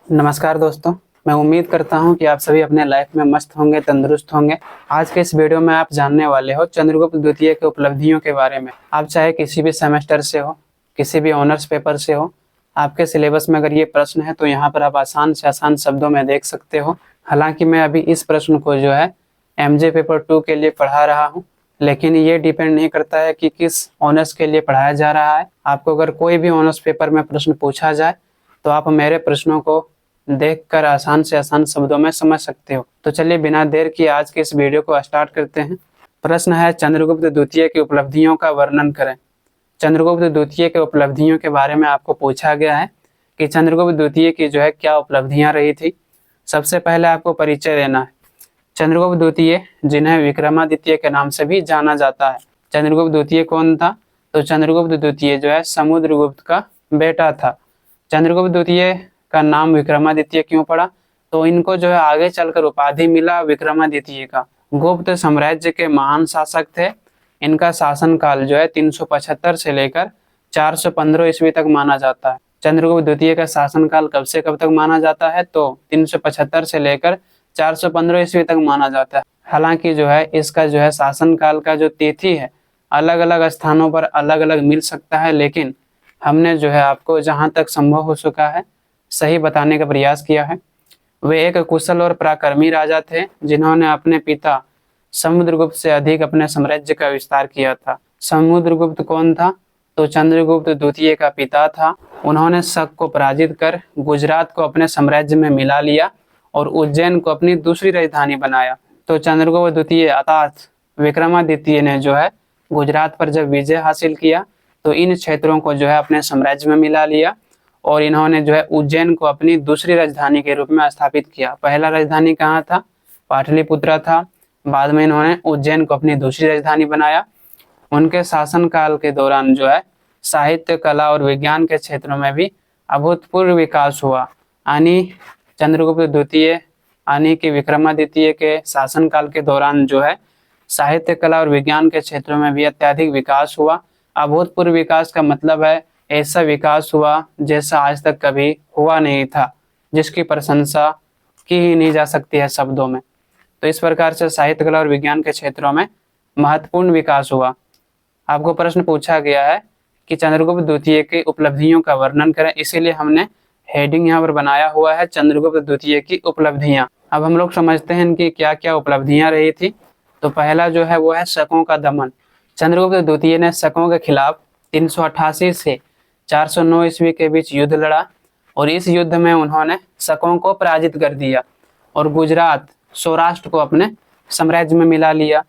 नमस्कार दोस्तों। मैं उम्मीद करता हूं कि आप सभी अपने लाइफ में मस्त होंगे, तंदुरुस्त होंगे। आज के इस वीडियो में आप जानने वाले हो चंद्रगुप्त द्वितीय के उपलब्धियों के बारे में। आप चाहे किसी भी सेमेस्टर से हो, किसी भी ऑनर्स पेपर से हो, आपके सिलेबस में अगर ये प्रश्न है तो यहाँ पर आप आसान से आसान शब्दों में देख सकते हो। हालांकि मैं अभी इस प्रश्न को जो है MJ पेपर 2 के लिए पढ़ा रहा हूँ, लेकिन ये डिपेंड नहीं करता है कि किस ऑनर्स के लिए पढ़ाया जा रहा है। आपको अगर कोई भी ऑनर्स पेपर में प्रश्न पूछा जाए तो आप मेरे प्रश्नों को देखकर आसान से आसान शब्दों में समझ सकते हो। तो चलिए बिना देर किए आज के इस वीडियो को स्टार्ट करते हैं। प्रश्न है, चंद्रगुप्त द्वितीय की उपलब्धियों का वर्णन करें। चंद्रगुप्त द्वितीय के उपलब्धियों के बारे में आपको पूछा गया है कि चंद्रगुप्त द्वितीय की जो है क्या उपलब्धियां रही थी। सबसे पहले आपको परिचय देना है। चंद्रगुप्त द्वितीय, जिन्हें विक्रमादित्य के नाम से भी जाना जाता है। चंद्रगुप्त द्वितीय कौन था? तो चंद्रगुप्त द्वितीय जो है समुद्रगुप्त का बेटा था। चंद्रगुप्त द्वितीय का नाम विक्रमादित्य क्यों पड़ा? तो इनको जो है आगे चलकर उपाधि मिला विक्रमादित्य का। गुप्त साम्राज्य के महान शासक थे। इनका शासन काल जो है 375 से लेकर 415 ईस्वी तक माना जाता है। चंद्रगुप्त द्वितीय का शासन काल कब से कब तक माना जाता है? तो 375 से लेकर 415 ईस्वी तक माना जाता है। हालांकि जो है इसका जो है शासन काल का जो तिथि है अलग अलग स्थानों पर अलग अलग मिल सकता है, लेकिन हमने जो है आपको जहां तक संभव हो सका है सही बताने का प्रयास किया है। वे एक कुशल और पराक्रमी राजा थे जिन्होंने अपने पिता समुद्रगुप्त से अधिक अपने साम्राज्य का विस्तार किया था। समुद्रगुप्त कौन था? तो चंद्रगुप्त द्वितीय का पिता था। उन्होंने शक को पराजित कर गुजरात को अपने साम्राज्य में मिला लिया और उज्जैन को अपनी दूसरी राजधानी बनाया। तो चंद्रगुप्त द्वितीय अर्थात विक्रमादित्य ने जो है गुजरात पर जब विजय हासिल किया तो इन क्षेत्रों को जो है अपने साम्राज्य में मिला लिया और इन्होंने जो है उज्जैन को अपनी दूसरी राजधानी के रूप में स्थापित किया। पहला राजधानी कहाँ था? पाटलिपुत्र था। बाद में इन्होंने उज्जैन को अपनी दूसरी राजधानी बनाया। उनके शासन काल के दौरान जो है साहित्य, कला और विज्ञान के क्षेत्रों में भी अभूतपूर्व विकास हुआ। यानी चंद्रगुप्त द्वितीय यानी कि विक्रमादित्य के शासन काल के दौरान जो है साहित्य, कला और विज्ञान के क्षेत्रों में भी अत्यधिक विकास हुआ। अभूतपूर्व विकास का मतलब है ऐसा विकास हुआ जैसा आज तक कभी हुआ नहीं था, जिसकी प्रशंसा की ही नहीं जा सकती है शब्दों में। तो इस प्रकार से साहित्य, कला और विज्ञान के क्षेत्रों में महत्वपूर्ण विकास हुआ। आपको प्रश्न पूछा गया है कि चंद्रगुप्त द्वितीय की उपलब्धियों का वर्णन करें, इसीलिए हमने हेडिंग यहाँ पर बनाया हुआ है चंद्रगुप्त द्वितीय की उपलब्धियां। अब हम लोग समझते हैं कि क्या क्या उपलब्धियां रही थी। तो पहला जो है वो है शकों का दमन। चंद्रगुप्त द्वितीय ने शकों के खिलाफ 388 से 409 ईस्वी के बीच युद्ध लड़ा और इस युद्ध में उन्होंने शकों को पराजित कर दिया और गुजरात, सौराष्ट्र को अपने साम्राज्य में मिला लिया।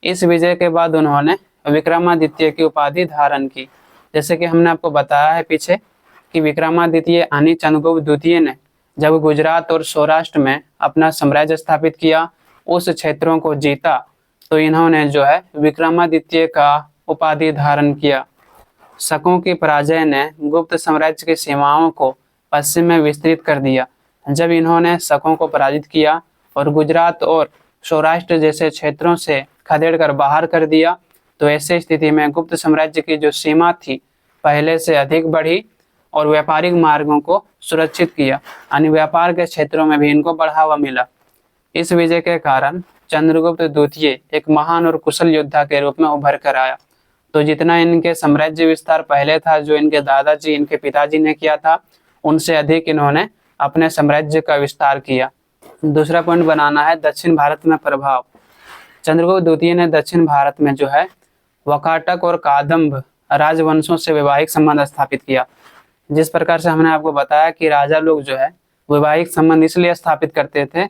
इस विजय के बाद उन्होंने विक्रमादित्य की उपाधि धारण की। जैसे कि हमने आपको बताया है पीछे कि विक्रमादित्य यानी चंद्रगुप्त द्वितीय ने जब गुजरात और सौराष्ट्र में अपना साम्राज्य स्थापित किया, उस क्षेत्रों को जीता, तो इन्होंने जो है विक्रमादित्य का उपाधि धारण किया। शकों की पराजय ने गुप्त साम्राज्य की सीमाओं को पश्चिम में विस्तृत कर दिया। जब इन्होंने शकों को पराजित किया और गुजरात और सौराष्ट्र जैसे क्षेत्रों से खदेड़कर बाहर कर दिया, तो ऐसी स्थिति में गुप्त साम्राज्य की जो सीमा थी पहले से अधिक बढ़ी और व्यापारिक मार्गों को सुरक्षित किया, यानी व्यापार के क्षेत्रों में भी इनको बढ़ावा मिला। इस विजय के कारण चंद्रगुप्त द्वितीय एक महान और कुशल योद्धा के रूप में उभर कर आया। तो जितना इनके साम्राज्य विस्तार पहले था, जो इनके दादाजी, इनके पिताजी ने किया था, उनसे अधिक इन्होंने अपने साम्राज्य का विस्तार किया। दूसरा पॉइंट बनाना है दक्षिण भारत में प्रभाव। चंद्रगुप्त द्वितीय ने दक्षिण भारत में जो है वकाटक और कादम्ब राजवंशों से वैवाहिक संबंध स्थापित किया। जिस प्रकार से हमने आपको बताया कि राजा लोग जो है वैवाहिक संबंध इसलिए स्थापित करते थे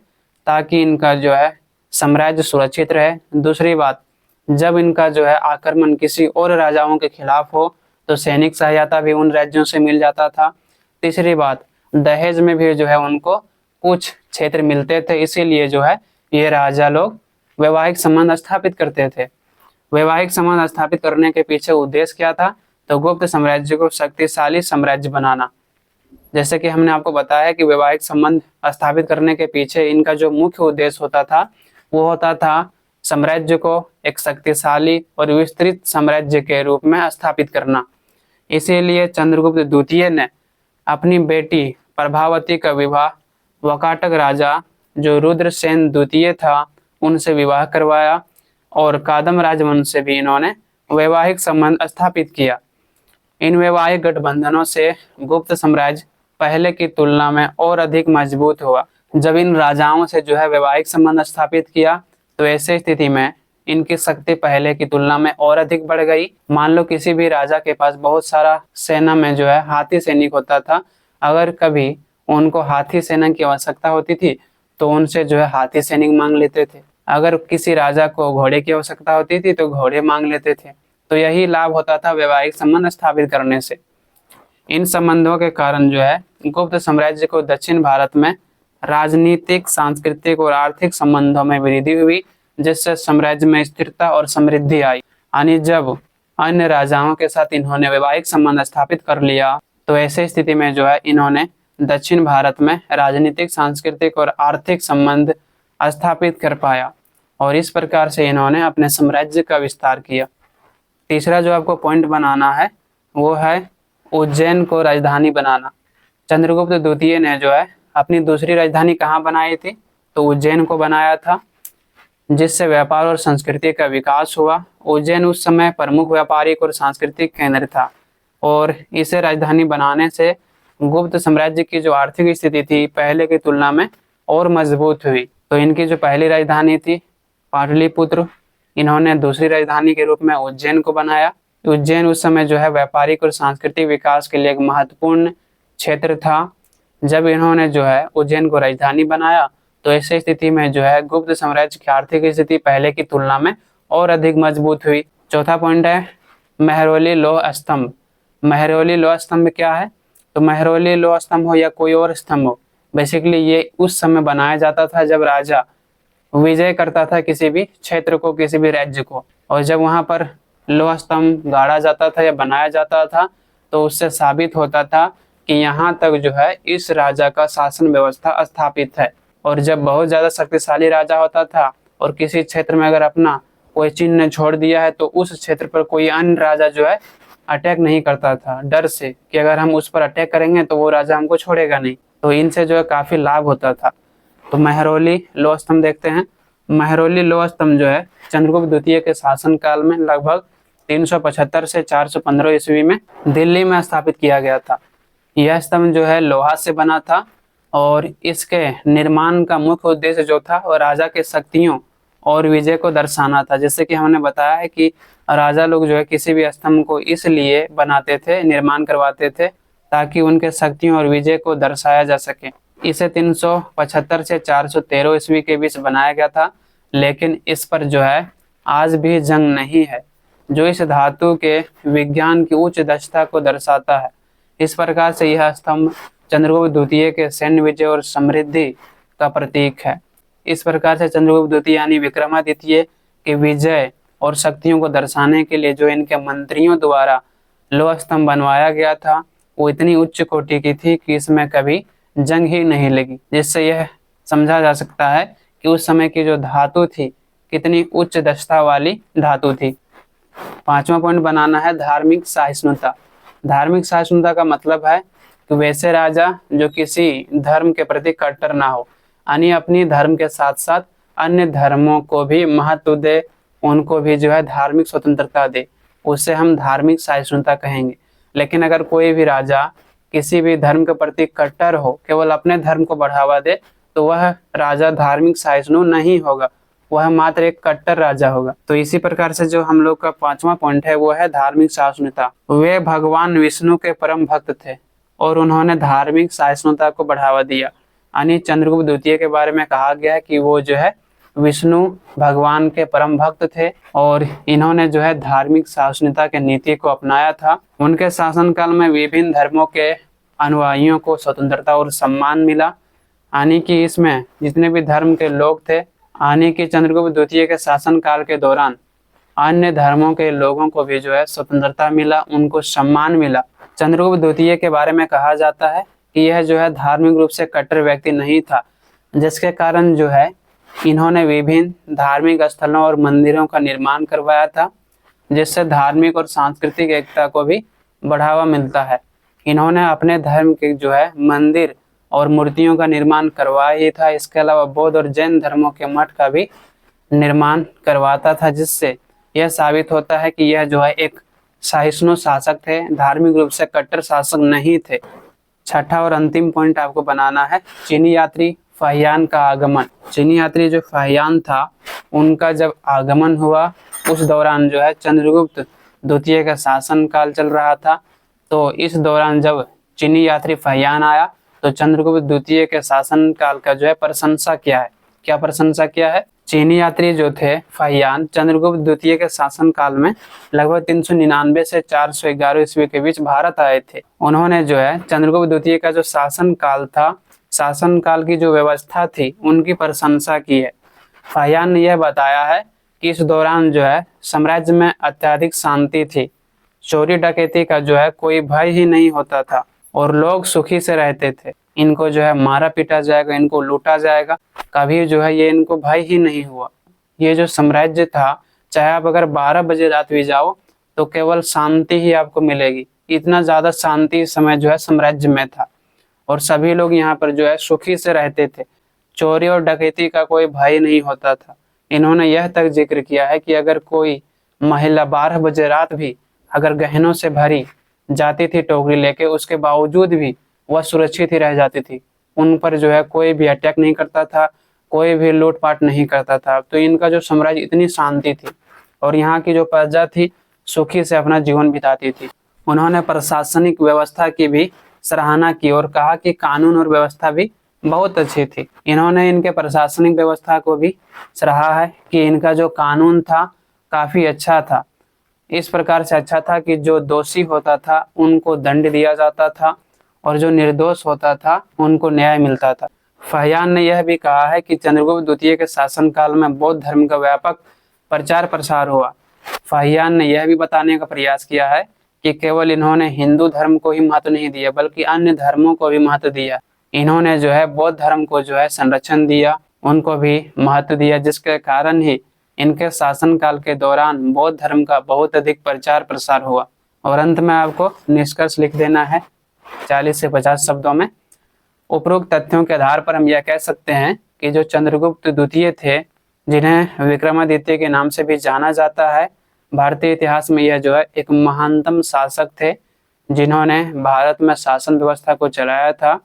ताकि इनका जो है साम्राज्य सुरक्षित रहे। दूसरी बात, जब इनका जो है आक्रमण किसी और राजाओं के खिलाफ हो तो सैनिक सहायता भी उन राज्यों से मिल जाता था। तीसरी बात, दहेज में भी जो है उनको कुछ क्षेत्र मिलते थे, इसीलिए जो है ये राजा लोग वैवाहिक संबंध स्थापित करते थे। वैवाहिक संबंध स्थापित करने के पीछे उद्देश्य क्या था? तो गुप्त साम्राज्य को शक्तिशाली साम्राज्य बनाना। जैसे कि हमने आपको बताया कि वैवाहिक संबंध स्थापित करने के पीछे इनका जो मुख्य उद्देश्य होता था वो होता था साम्राज्य को एक शक्तिशाली और विस्तृत साम्राज्य के रूप में स्थापित करना। इसीलिए चंद्रगुप्त द्वितीय ने अपनी बेटी प्रभावती का विवाह वाकाटक राजा जो रुद्रसेन द्वितीय था उनसे विवाह करवाया और कादम राजवंश से भी इन्होंने वैवाहिक संबंध स्थापित किया। इन वैवाहिक गठबंधनों से गुप्त साम्राज्य पहले की तुलना में और अधिक मजबूत हुआ। जब इन राजाओं से जो है वैवाहिक संबंध स्थापित किया तो ऐसे स्थिति में इनकी शक्ति पहले की तुलना में और अधिक बढ़ गई। मान लो किसी भी राजा के पास बहुत सारा सेना में जो है हाथी सैनिक होता था, अगर कभी उनको हाथी सेना की आवश्यकता होती थी तो उनसे जो है हाथी सैनिक मांग लेते थे। अगर किसी राजा को घोड़े की आवश्यकता होती थी तो घोड़े मांग लेते थे। तो यही लाभ होता था वैवाहिक संबंध स्थापित करने से। इन संबंधों के कारण जो है गुप्त साम्राज्य को दक्षिण भारत में राजनीतिक, सांस्कृतिक और आर्थिक संबंधों में वृद्धि हुई, जिससे साम्राज्य में स्थिरता और समृद्धि आई। यानी जब अन्य राजाओं के साथ इन्होंने वैवाहिक संबंध स्थापित कर लिया तो ऐसे स्थिति में जो है इन्होंने दक्षिण भारत में राजनीतिक, सांस्कृतिक और आर्थिक संबंध स्थापित कर पाया और इस प्रकार से इन्होंने अपने साम्राज्य का विस्तार किया। तीसरा जो आपको पॉइंट बनाना है वो है उज्जैन को राजधानी बनाना। चंद्रगुप्त द्वितीय ने जो है अपनी दूसरी राजधानी कहाँ बनाई थी, तो उज्जैन को बनाया था, जिससे व्यापार और संस्कृति का विकास हुआ। उज्जैन उस समय प्रमुख व्यापारिक और सांस्कृतिक केंद्र था और इसे राजधानी बनाने से गुप्त साम्राज्य की जो आर्थिक स्थिति थी पहले की तुलना में और मजबूत हुई। तो इनकी जो पहली राजधानी थी पाटलिपुत्र, इन्होंने दूसरी राजधानी के रूप में उज्जैन को बनाया। उज्जैन उस समय जो है व्यापारिक और सांस्कृतिक विकास के लिए एक महत्वपूर्ण क्षेत्र था। जब इन्होंने जो है उज्जैन को राजधानी बनाया तो ऐसी स्थिति में जो है गुप्त साम्राज्य की आर्थिक स्थिति पहले की तुलना में और अधिक मजबूत हुई। चौथा पॉइंट है मेहरौली लौह स्तंभ। मेहरौली लौह स्तंभ क्या है, तो मेहरौली लौह स्तंभ हो या कोई और स्तंभ हो, बेसिकली ये उस समय बनाया जाता था जब राजा विजय करता था किसी भी क्षेत्र को, किसी भी राज्य को, और जब वहां पर लोहा स्तंभ गाड़ा जाता था या बनाया जाता था तो उससे साबित होता था कि यहाँ तक जो है इस राजा का शासन व्यवस्था स्थापित है। और जब बहुत ज्यादा शक्तिशाली राजा होता था और किसी क्षेत्र में अगर अपना कोई चिन्ह छोड़ दिया है तो उस क्षेत्र पर कोई अन्य राजा जो है अटैक नहीं करता था, डर से कि अगर हम उस पर अटैक करेंगे तो वो राजा हमको छोड़ेगा नहीं। तो इनसे जो है काफी लाभ होता था। तो मेहरौली लौह स्तंभ देखते हैं। मेहरौली लौह स्तंभ जो है चंद्रगुप्त द्वितीय के शासन काल में लगभग 375 से 415 ईस्वी में दिल्ली में स्थापित किया गया था। यह स्तंभ जो है लोहा से बना था और इसके निर्माण का मुख्य उद्देश्य जो था वो राजा के शक्तियों और विजय को दर्शाना था। जैसे कि हमने बताया है कि राजा लोग जो है किसी भी स्तंभ को इसलिए बनाते थे, निर्माण करवाते थे ताकि उनके शक्तियों और विजय को दर्शाया जा सके। इसे 375 से 413 ईस्वी के बीच बनाया गया था, लेकिन इस पर जो है आज भी जंग नहीं है, जो इस धातु के विज्ञान की उच्च दक्षता को दर्शाता है। इस प्रकार से यह स्तंभ चंद्रगुप्त द्वितीय के सैन्य विजय और समृद्धि का प्रतीक है। इस प्रकार से चंद्रगुप्त द्वितीय यानी विक्रमादित्य के विजय और शक्तियों को दर्शाने के लिए जो इनके मंत्रियों द्वारा लोह स्तंभ बनवाया गया था वो इतनी उच्च कोटि की थी कि इसमें कभी जंग ही नहीं लगी, जिससे यह समझा जा सकता है कि उस समय की जो धातु थी कितनी उच्च दक्षता वाली धातु थी। पांचवा पॉइंट बनाना है धार्मिक सहिष्णुता। धार्मिक सहिष्णुता का मतलब है कि वैसे राजा जो किसी धर्म के प्रति कट्टर ना हो, यानी अपनी धर्म के साथ साथ अन्य धर्मों को भी महत्व दे, उनको भी जो है धार्मिक स्वतंत्रता दे, उससे हम धार्मिक सहिष्णुता कहेंगे। लेकिन अगर कोई भी राजा किसी भी धर्म के प्रति कट्टर हो, केवल अपने धर्म को बढ़ावा दे, तो वह राजा धार्मिक सहिष्णु नहीं होगा, वह मात्र एक कट्टर राजा होगा। तो इसी प्रकार से जो हम लोग का पांचवा पॉइंट है वो है धार्मिक सहिष्णुता। वे भगवान विष्णु के परम भक्त थे और उन्होंने धार्मिक सहिष्णुता को बढ़ावा दिया। यानी चंद्रगुप्त द्वितीय के बारे में कहा गया है कि वो जो है विष्णु भगवान के परम भक्त थे और इन्होंने जो है धार्मिक सहिष्णुता के नीति को अपनाया था। उनके शासनकाल में विभिन्न धर्मों के अनुयायियों को स्वतंत्रता और सम्मान मिला, यानी कि इसमें जितने भी धर्म के लोग थे, यानी कि चंद्रगुप्त द्वितीय के शासनकाल के दौरान अन्य धर्मों के लोगों को भी जो है स्वतंत्रता मिला, उनको सम्मान मिला। चंद्रगुप्त द्वितीय के बारे में कहा जाता है कि यह जो है धार्मिक रूप से कट्टर व्यक्ति नहीं था, जिसके कारण जो है इन्होंने विभिन्न धार्मिक स्थलों और मंदिरों का निर्माण करवाया था, जिससे धार्मिक और सांस्कृतिक एकता को भी बढ़ावा मिलता है। इन्होंने अपने धर्म के जो है मंदिर और मूर्तियों का निर्माण करवाया ही था। इसके अलावा बौद्ध और जैन धर्मों के मठ का भी निर्माण करवाता था, जिससे यह साबित होता है कि यह जो है एक सहिष्णु शासक थे, धार्मिक रूप से कट्टर शासक नहीं थे। छठा और अंतिम पॉइंट आपको बनाना है, चीनी यात्री फाहियान का आगमन। चीनी यात्री जो फाहियान था, उनका जब आगमन हुआ उस दौरान जो है चंद्रगुप्त द्वितीय का शासन काल चल रहा था। तो इस दौरान जब चीनी यात्री फाहियान आया तो चंद्रगुप्त द्वितीय के शासन काल का जो है प्रशंसा किया है। क्या प्रशंसा किया है? चीनी यात्री जो थे फाहियान चंद्रगुप्त द्वितीय के शासन काल में लगभग 399 से 411 ईस्वी के बीच भारत आए थे। उन्होंने जो है चंद्रगुप्त द्वितीय का जो शासन काल था, शासन काल की जो व्यवस्था थी, उनकी प्रशंसा की है। फाहियान ने यह बताया है कि इस दौरान जो है साम्राज्य में अत्यधिक शांति थी, चोरी डकैती का जो है कोई भय ही नहीं होता था और लोग सुखी से रहते थे। इनको जो है मारा पीटा जाएगा, इनको लूटा जाएगा, कभी जो है ये इनको भय ही नहीं हुआ। ये जो साम्राज्य था, चाहे आप अगर 12 बजे रात भी जाओ तो केवल शांति ही आपको मिलेगी। इतना ज्यादा शांति इस समय जो है साम्राज्य में था और सभी लोग यहाँ पर जो है सुखी से रहते थे। चोरी और डकैती का कोई भय नहीं होता था। इन्होंने यह तक जिक्र किया है कि अगर कोई महिला 12 बजे रात भी अगर गहनों से भरी जाती थी टोकरी लेके, उसके बावजूद भी वह सुरक्षित ही रह जाती थी। उन पर जो है कोई भी अटैक नहीं करता था, कोई भी लूटपाट नहीं करता था। तो इनका जो साम्राज्य, इतनी शांति थी और यहाँ की जो प्रजा थी सुखी से अपना जीवन बिताती थी। उन्होंने प्रशासनिक व्यवस्था की भी सराहना की और कहा कि कानून और व्यवस्था भी बहुत अच्छी थी। इन्होंने इनके प्रशासनिक व्यवस्था को भी सराहा है कि इनका जो कानून था काफी अच्छा था। इस प्रकार से अच्छा था कि जो दोषी होता था उनको दंड दिया जाता था और जो निर्दोष होता था उनको न्याय मिलता था। फाहियान ने यह भी कहा है कि चंद्रगुप्त द्वितीय के शासनकाल में बौद्ध धर्म का व्यापक प्रचार प्रसार हुआ। फाहियान ने यह भी बताने का प्रयास किया है कि केवल इन्होंने हिंदू धर्म को ही महत्व नहीं दिया, बल्कि अन्य धर्मों को भी महत्व दिया। इन्होंने जो है बौद्ध धर्म को जो है संरक्षण दिया, उनको भी महत्व दिया, जिसके कारण ही इनके शासनकाल के दौरान बौद्ध धर्म का बहुत अधिक प्रचार प्रसार हुआ। और अंत में आपको निष्कर्ष लिख देना है 40 से 50 शब्दों में। उपरोक्त तथ्यों के आधार पर हम यह कह सकते हैं कि जो चंद्रगुप्त द्वितीय थे, जिन्हें विक्रमादित्य के नाम से भी जाना जाता है, भारतीय इतिहास में यह जो है एक महानतम शासक थे, जिन्होंने भारत में शासन व्यवस्था को चलाया था।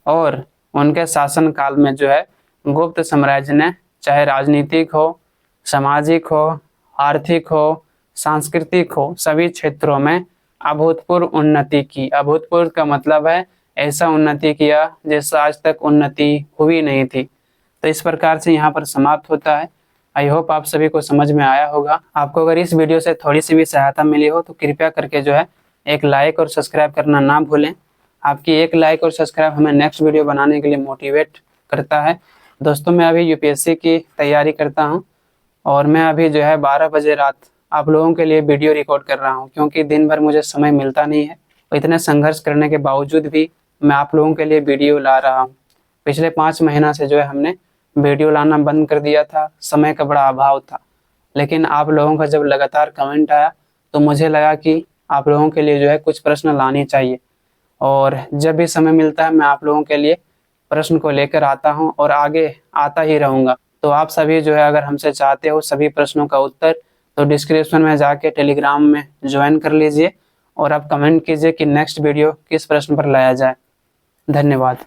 और उनके शासन काल में जो है गुप्त साम्राज्य ने चाहे राजनीतिक हो, सामाजिक हो, आर्थिक हो, सांस्कृतिक हो, सभी क्षेत्रों में अभूतपूर्व उन्नति की। अभूतपूर्व का मतलब है ऐसा उन्नति किया जैसा आज तक उन्नति हुई नहीं थी। तो इस प्रकार से यहाँ पर समाप्त होता है। आई होप आप सभी को समझ में आया होगा। आपको अगर इस वीडियो से थोड़ी सी भी सहायता मिली हो तो कृपया करके जो है एक लाइक और सब्सक्राइब करना ना भूलें। आपकी एक लाइक और सब्सक्राइब हमें नेक्स्ट वीडियो बनाने के लिए मोटिवेट करता है। दोस्तों, मैं अभी यूपीएससी की तैयारी करता हूँ और मैं अभी जो है 12 बजे रात आप लोगों के लिए वीडियो रिकॉर्ड कर रहा हूँ, क्योंकि दिन भर मुझे समय मिलता नहीं है। और इतने संघर्ष करने के बावजूद भी मैं आप लोगों के लिए वीडियो ला रहा हूँ। पिछले 5 महीना से जो है हमने वीडियो लाना बंद कर दिया था, समय का बड़ा अभाव था। लेकिन आप लोगों का जब लगातार कमेंट आया तो मुझे लगा कि आप लोगों के लिए जो है कुछ प्रश्न लाने चाहिए। और जब भी समय मिलता है मैं आप लोगों के लिए प्रश्न को लेकर आता हूं और आगे आता ही रहूंगा। तो आप सभी जो है अगर हमसे चाहते हो सभी प्रश्नों का उत्तर, तो डिस्क्रिप्शन में जाके टेलीग्राम में ज्वाइन कर लीजिए और आप कमेंट कीजिए कि नेक्स्ट वीडियो किस प्रश्न पर लाया जाए। धन्यवाद।